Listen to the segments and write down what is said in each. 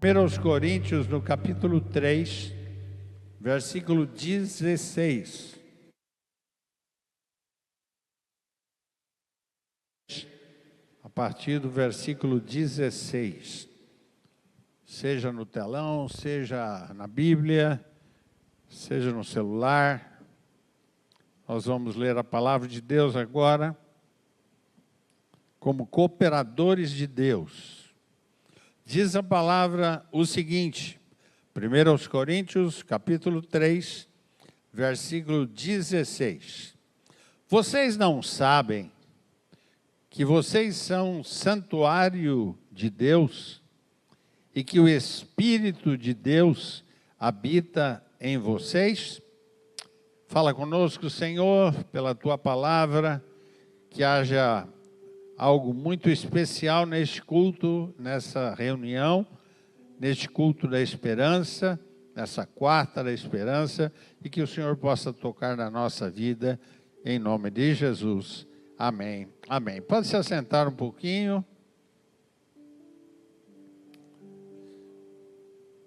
1 Coríntios, no capítulo 3, versículo 16. A partir do versículo 16. Seja no telão, seja na Bíblia, seja no celular. Nós vamos ler a palavra de Deus agora, como cooperadores de Deus. Diz a palavra o seguinte, 1 Coríntios, capítulo 3, versículo 16. Vocês não sabem que vocês são santuário de Deus e que o Espírito de Deus habita em vocês? Fala conosco, Senhor, pela Tua palavra, que haja algo muito especial neste culto, nessa reunião, neste culto da esperança, nessa quarta da esperança, e que o Senhor possa tocar na nossa vida, em nome de Jesus. Amém. Amém. Pode se assentar um pouquinho.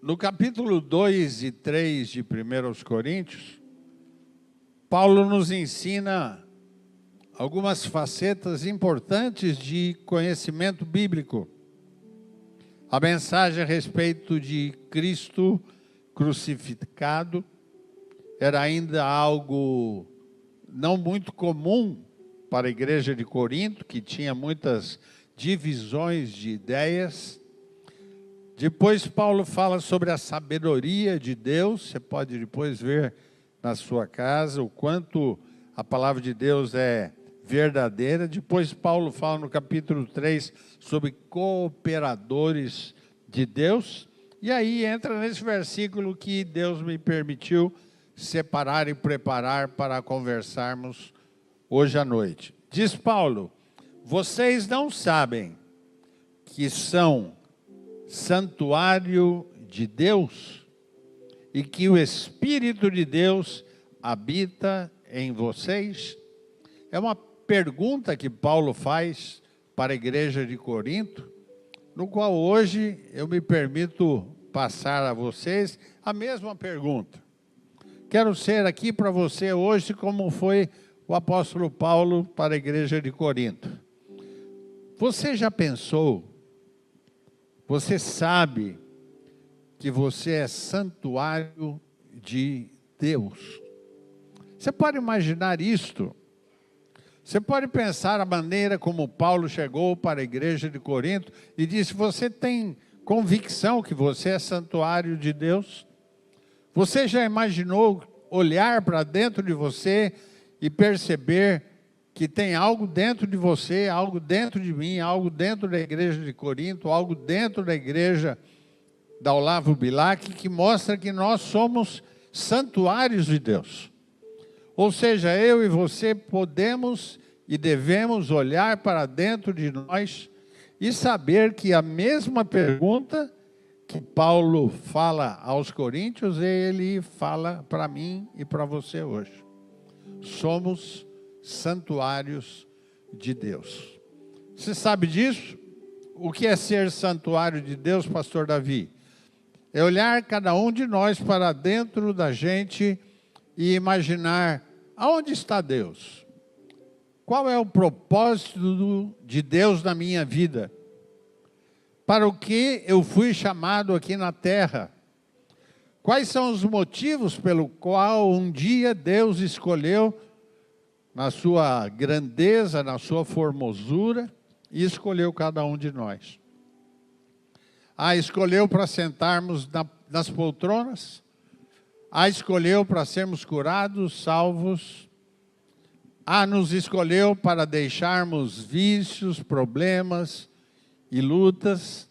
No capítulo 2 e 3 de 1 Coríntios, Paulo nos ensina algumas facetas importantes de conhecimento bíblico. A mensagem a respeito de Cristo crucificado era ainda algo não muito comum para a igreja de Corinto, que tinha muitas divisões de ideias. Depois Paulo fala sobre a sabedoria de Deus. Você pode depois ver na sua casa o quanto a palavra de Deus é verdadeira. Depois Paulo fala no capítulo 3 sobre cooperadores de Deus. E aí entra nesse versículo que Deus me permitiu separar e preparar para conversarmos hoje à noite. Diz Paulo: vocês não sabem que são santuário de Deus e que o Espírito de Deus habita em vocês? É uma pergunta que Paulo faz para a igreja de Corinto, no qual hoje eu me permito passar a vocês a mesma pergunta. Quero ser aqui para você hoje como foi o apóstolo Paulo para a igreja de Corinto. Você já pensou, você sabe que você é santuário de Deus? Você pode imaginar isto? Você pode pensar a maneira como Paulo chegou para a igreja de Corinto e disse: você tem convicção que você é santuário de Deus? Você já imaginou olhar para dentro de você e perceber que tem algo dentro de você, algo dentro de mim, algo dentro da igreja de Corinto, algo dentro da igreja da Olavo Bilac, que mostra que nós somos santuários de Deus? Ou seja, eu e você podemos e devemos olhar para dentro de nós e saber que a mesma pergunta que Paulo fala aos coríntios, ele fala para mim e para você hoje. Somos santuários de Deus. Você sabe disso? O que é ser santuário de Deus, pastor Davi? É olhar cada um de nós para dentro da gente e imaginar: aonde está Deus? Qual é o propósito de Deus na minha vida? Para o que eu fui chamado aqui na terra? Quais são os motivos pelo qual um dia Deus escolheu, na sua grandeza, na sua formosura, e escolheu cada um de nós? Escolheu para sentarmos nas poltronas? Escolheu para sermos curados, salvos? Nos escolheu para deixarmos vícios, problemas e lutas?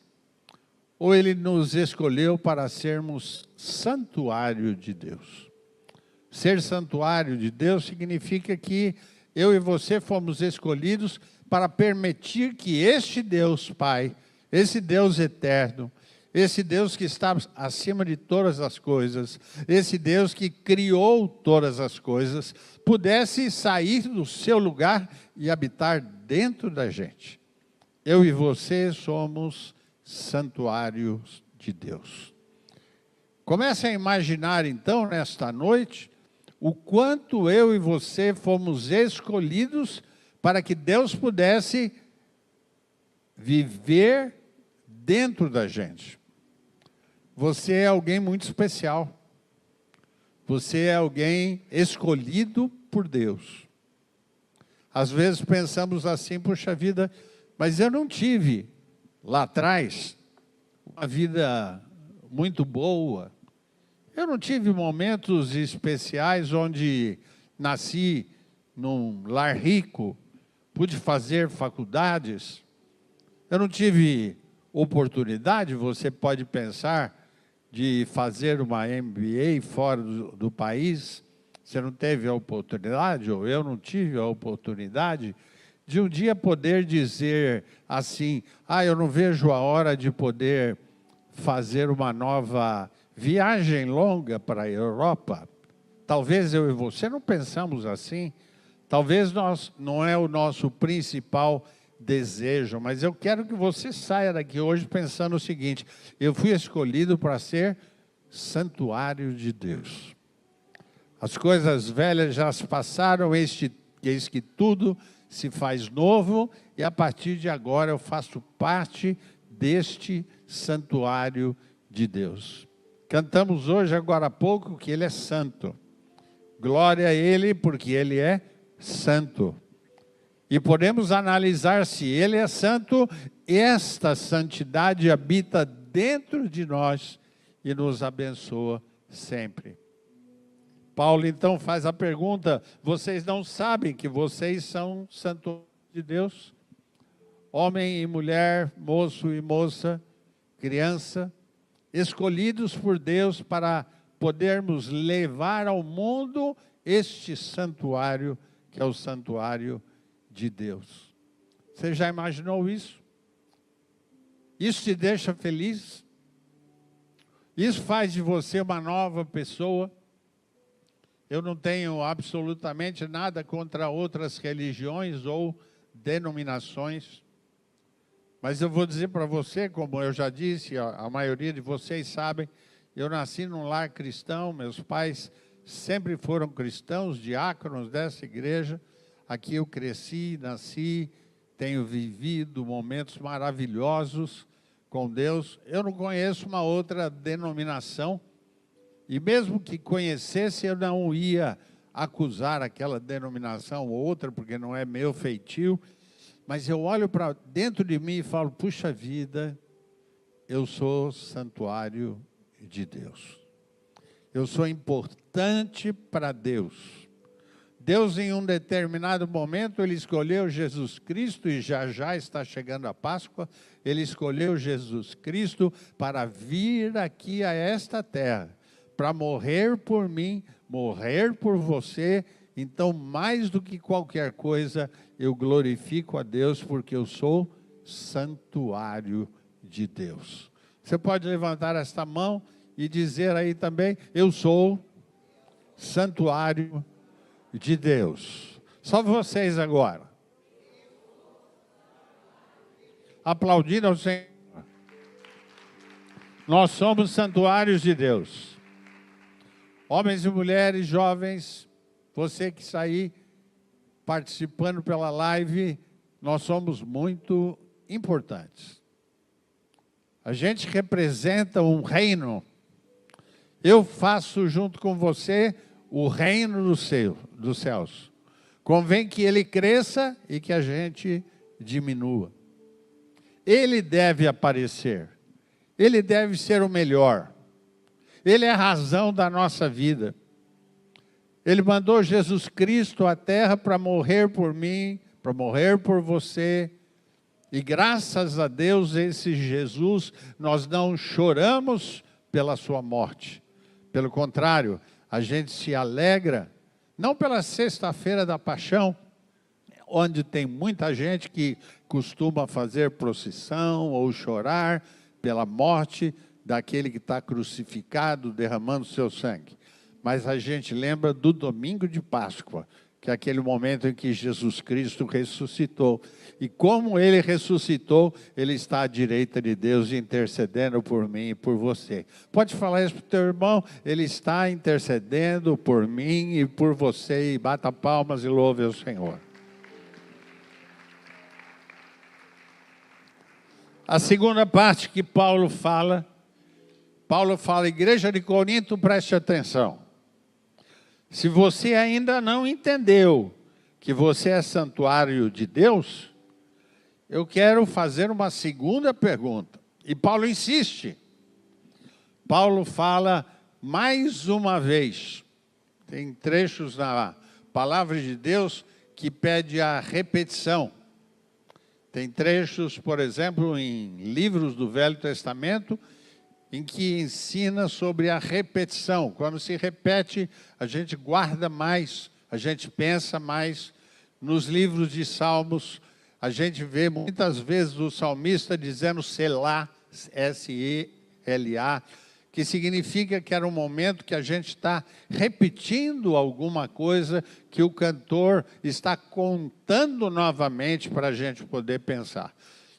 Ou Ele nos escolheu para sermos santuário de Deus? Ser santuário de Deus significa que eu e você fomos escolhidos para permitir que este Deus Pai, esse Deus eterno, esse Deus que está acima de todas as coisas, esse Deus que criou todas as coisas, pudesse sair do seu lugar e habitar dentro da gente. Eu e você somos santuários de Deus. Comece a imaginar, então, nesta noite, o quanto eu e você fomos escolhidos para que Deus pudesse viver dentro da gente. Você é alguém muito especial. Você é alguém escolhido por Deus. Às vezes pensamos assim, puxa vida, mas eu não tive lá atrás uma vida muito boa. Eu não tive momentos especiais onde nasci num lar rico, pude fazer faculdades. Eu não tive oportunidade, você pode pensar, de fazer uma MBA fora do país. Você não teve a oportunidade, ou eu não tive a oportunidade, de um dia poder dizer assim, eu não vejo a hora de poder fazer uma nova viagem longa para a Europa. Talvez eu e você não pensamos assim, talvez não é o nosso principal desejo, mas eu quero que você saia daqui hoje pensando o seguinte: eu fui escolhido para ser santuário de Deus. As coisas velhas já se passaram, eis que tudo se faz novo, e a partir de agora eu faço parte deste santuário de Deus. Cantamos hoje, agora há pouco, que Ele é santo. Glória a Ele, porque Ele é santo. E podemos analisar se Ele é santo, esta santidade habita dentro de nós e nos abençoa sempre. Paulo então faz a pergunta: vocês não sabem que vocês são santuário de Deus? Homem e mulher, moço e moça, criança, escolhidos por Deus para podermos levar ao mundo este santuário, que é o santuário de Deus. Você já imaginou isso? Isso te deixa feliz? Isso faz de você uma nova pessoa? Eu não tenho absolutamente nada contra outras religiões ou denominações, mas eu vou dizer para você, como eu já disse, a maioria de vocês sabem, eu nasci num lar cristão, meus pais sempre foram cristãos, diáconos dessa igreja. Aqui eu cresci, nasci, tenho vivido momentos maravilhosos com Deus. Eu não conheço uma outra denominação, e mesmo que conhecesse, eu não ia acusar aquela denominação ou outra, porque não é meu feitio, mas eu olho para dentro de mim e falo, puxa vida, eu sou santuário de Deus. Eu sou importante para Deus. Deus, em um determinado momento, Ele escolheu Jesus Cristo, e já está chegando a Páscoa, Ele escolheu Jesus Cristo para vir aqui a esta terra, para morrer por mim, morrer por você. Então, mais do que qualquer coisa, eu glorifico a Deus, porque eu sou santuário de Deus. Você pode levantar esta mão e dizer aí também, eu sou santuário de Deus. Só vocês agora. Aplaudindo ao Senhor. Nós somos santuários de Deus. Homens e mulheres, jovens, você que está aí participando pela live, nós somos muito importantes. A gente representa um reino. Eu faço junto com você o reino dos céus. Convém que ele cresça e que a gente diminua. Ele deve aparecer. Ele deve ser o melhor. Ele é a razão da nossa vida. Ele mandou Jesus Cristo à terra para morrer por mim, para morrer por você. E graças a Deus, esse Jesus, nós não choramos pela sua morte. Pelo contrário, a gente se alegra, não pela sexta-feira da paixão, onde tem muita gente que costuma fazer procissão ou chorar pela morte daquele que está crucificado, derramando seu sangue. Mas a gente lembra do domingo de Páscoa, que é aquele momento em que Jesus Cristo ressuscitou. E como Ele ressuscitou, Ele está à direita de Deus intercedendo por mim e por você. Pode falar isso para o teu irmão, Ele está intercedendo por mim e por você, e bata palmas e louve ao Senhor. A segunda parte que Paulo fala, igreja de Corinto, preste atenção. Se você ainda não entendeu que você é santuário de Deus, eu quero fazer uma segunda pergunta. E Paulo insiste. Paulo fala mais uma vez. Tem trechos na palavra de Deus que pede a repetição. Tem trechos, por exemplo, em livros do Velho Testamento, em que ensina sobre a repetição. Quando se repete, a gente guarda mais, a gente pensa mais. Nos livros de Salmos, a gente vê muitas vezes o salmista dizendo Selá, S-E-L-A, que significa que era um momento que a gente está repetindo alguma coisa que o cantor está contando novamente para a gente poder pensar.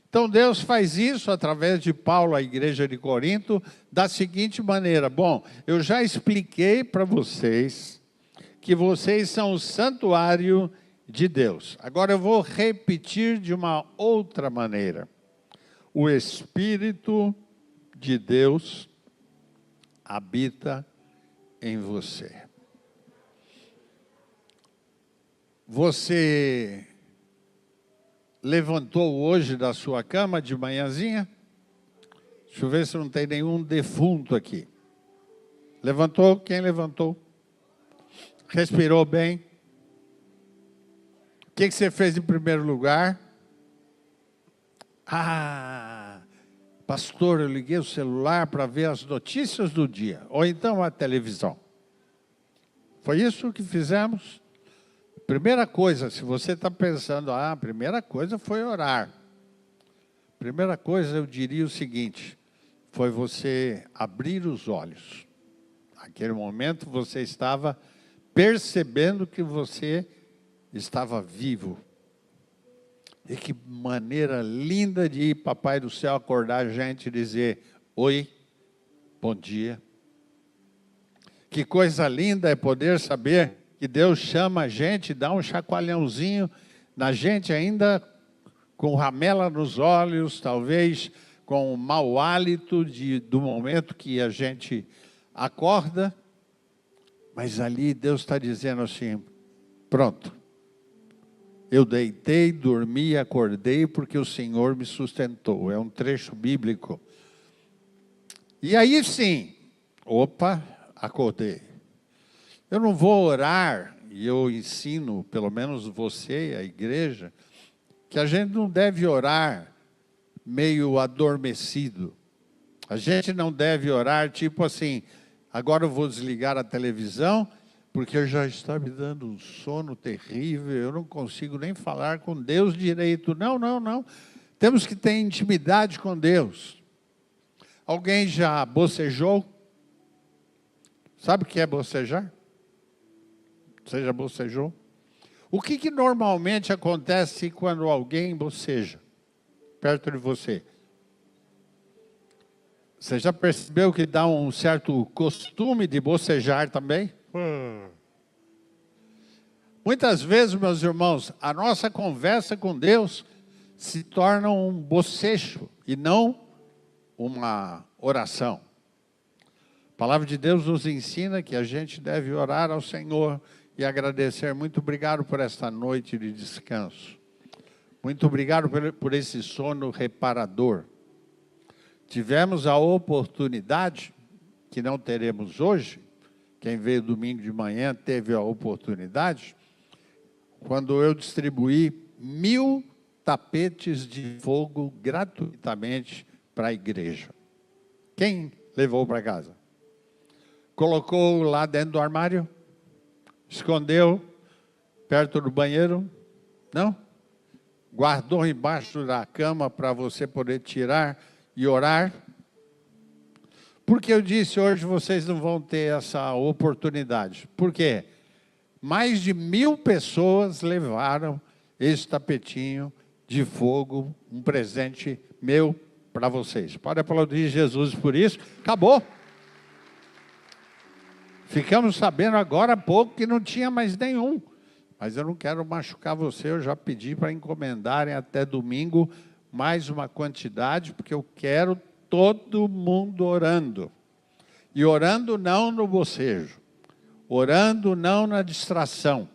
Então, Deus faz isso através de Paulo à igreja de Corinto da seguinte maneira. Bom, eu já expliquei para vocês que vocês são o santuário de Deus. Agora eu vou repetir de uma outra maneira. O Espírito de Deus habita em você. Você levantou hoje da sua cama de manhãzinha? Deixa eu ver se não tem nenhum defunto aqui. Levantou? Quem levantou? Respirou bem? O que você fez em primeiro lugar? Pastor, eu liguei o celular para ver as notícias do dia, ou então a televisão. Foi isso que fizemos? Primeira coisa, se você está pensando, a primeira coisa foi orar. Primeira coisa, eu diria o seguinte, foi você abrir os olhos. Naquele momento, você estava percebendo que você estava vivo. E que maneira linda de ir, Papai do Céu, acordar a gente e dizer, oi, bom dia. Que coisa linda é poder saber que Deus chama a gente, dá um chacoalhãozinho na gente ainda com ramela nos olhos, talvez com mau hálito do momento que a gente acorda, mas ali Deus está dizendo assim, pronto, eu deitei, dormi, acordei porque o Senhor me sustentou. É um trecho bíblico. E aí sim, opa, acordei. Eu não vou orar, e eu ensino, pelo menos você, a igreja, que a gente não deve orar meio adormecido. A gente não deve orar tipo assim, agora eu vou desligar a televisão, porque já está me dando um sono terrível, eu não consigo nem falar com Deus direito. Não, não, não. Temos que ter intimidade com Deus. Alguém já bocejou? Sabe o que é bocejar? Você já bocejou? O que normalmente acontece quando alguém boceja perto de você? Você já percebeu que dá um certo costume de bocejar também? Muitas vezes, meus irmãos, a nossa conversa com Deus se torna um bocejo e não uma oração. A palavra de Deus nos ensina que a gente deve orar ao Senhor e agradecer. Muito obrigado por esta noite de descanso. Muito obrigado por esse sono reparador. Tivemos a oportunidade, que não teremos hoje, quem veio domingo de manhã teve a oportunidade, quando eu distribuí 1000 tapetes de fogo gratuitamente para a igreja. Quem levou para casa? Colocou lá dentro do armário? Escondeu perto do banheiro? Não? Guardou embaixo da cama para você poder tirar e orar? Porque eu disse hoje vocês não vão ter essa oportunidade. Por quê? mais de 1000 pessoas levaram esse tapetinho de fogo, um presente meu para vocês. Pode aplaudir Jesus por isso. Acabou. Ficamos sabendo agora há pouco que não tinha mais nenhum. Mas eu não quero machucar você, eu já pedi para encomendarem até domingo mais uma quantidade, porque eu quero todo mundo orando. E orando não no bocejo, orando não na distração,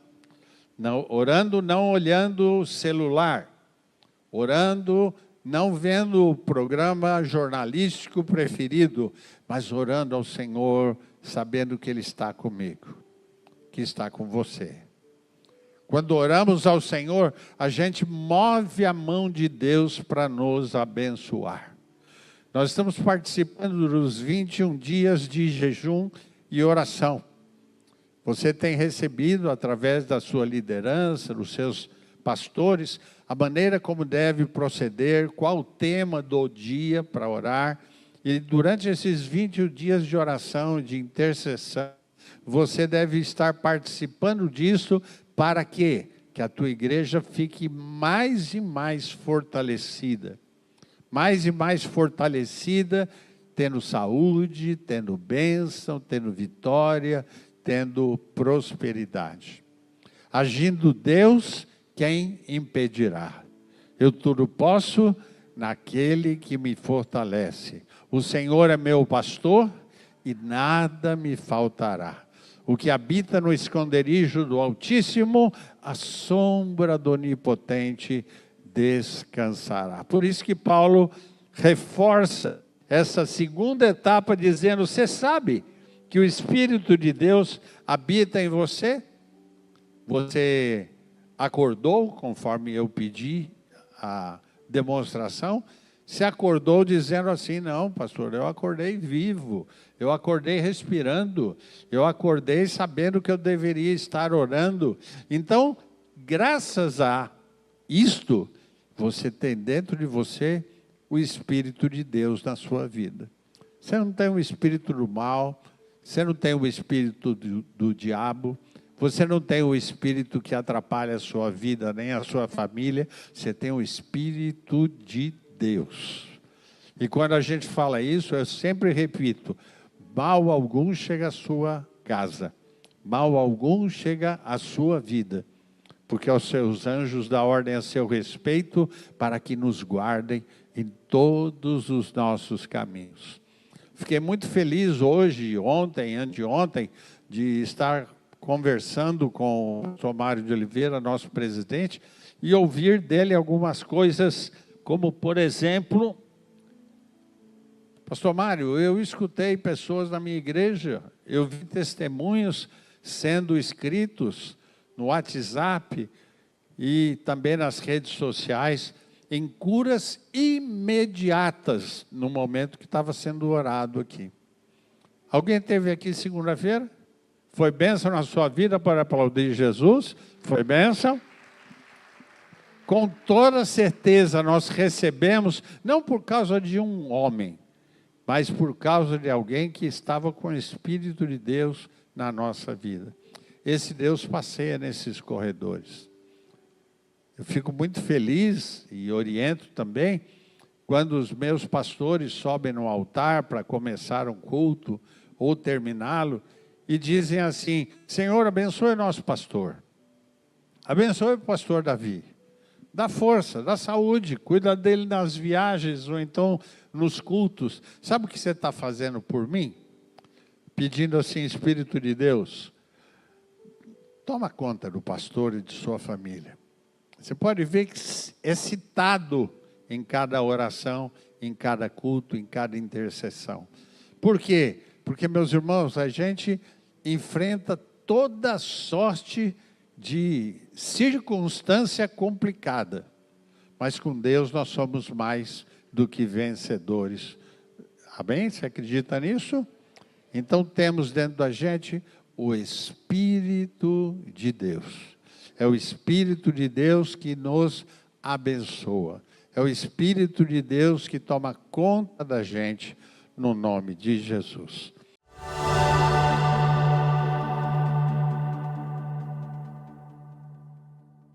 não, orando não olhando o celular, orando não vendo o programa jornalístico preferido, mas orando ao Senhor, sabendo que Ele está comigo, que está com você. Quando oramos ao Senhor, a gente move a mão de Deus para nos abençoar. Nós estamos participando dos 21 dias de jejum e oração. Você tem recebido, através da sua liderança, dos seus pastores, a maneira como deve proceder, qual o tema do dia para orar. E durante esses 21 dias de oração, de intercessão, você deve estar participando disso para quê? Que a tua igreja fique mais e mais fortalecida. Mais e mais fortalecida, tendo saúde, tendo bênção, tendo vitória, tendo prosperidade. Agindo Deus, quem impedirá? Eu tudo posso naquele que me fortalece. O Senhor é meu pastor e nada me faltará. O que habita no esconderijo do Altíssimo, a sombra do Onipotente descansará. Por isso que Paulo reforça essa segunda etapa, dizendo: você sabe que o Espírito de Deus habita em você? Você acordou, conforme eu pedi a demonstração, se acordou dizendo assim: não, pastor, eu acordei vivo, eu acordei respirando, eu acordei sabendo que eu deveria estar orando. Então, graças a isto, você tem dentro de você o Espírito de Deus na sua vida. Você não tem o espírito do mal, você não tem o espírito do diabo, você não tem o espírito que atrapalha a sua vida, nem a sua família, você tem o Espírito de Deus. E quando a gente fala isso, eu sempre repito: mal algum chega à sua casa, mal algum chega à sua vida, porque os seus anjos dão ordem a seu respeito para que nos guardem em todos os nossos caminhos. Fiquei muito feliz hoje, ontem, anteontem, de estar conversando com o pastor Mário de Oliveira, nosso presidente, e ouvir dele algumas coisas, como, por exemplo, pastor Mário, eu escutei pessoas na minha igreja, eu vi testemunhos sendo escritos no WhatsApp e também nas redes sociais, em curas imediatas, no momento que estava sendo orado aqui. Alguém esteve aqui segunda-feira? Foi bênção na sua vida para aplaudir Jesus? Foi bênção? Com toda certeza nós recebemos, não por causa de um homem, mas por causa de alguém que estava com o Espírito de Deus na nossa vida. Esse Deus passeia nesses corredores. Eu fico muito feliz e oriento também quando os meus pastores sobem no altar para começar um culto ou terminá-lo e dizem assim: Senhor, abençoe nosso pastor. Abençoe o pastor Davi. Dá força, dá saúde, cuida dele nas viagens ou então nos cultos. Sabe o que você está fazendo por mim? Pedindo assim, Espírito de Deus, toma conta do pastor e de sua família. Você pode ver que é citado em cada oração, em cada culto, em cada intercessão. Por quê? Porque, meus irmãos, a gente enfrenta toda sorte de circunstância complicada, mas com Deus nós somos mais do que vencedores. Amém? Você acredita nisso? Então temos dentro da gente o Espírito de Deus. É o Espírito de Deus que nos abençoa. É o Espírito de Deus que toma conta da gente no nome de Jesus.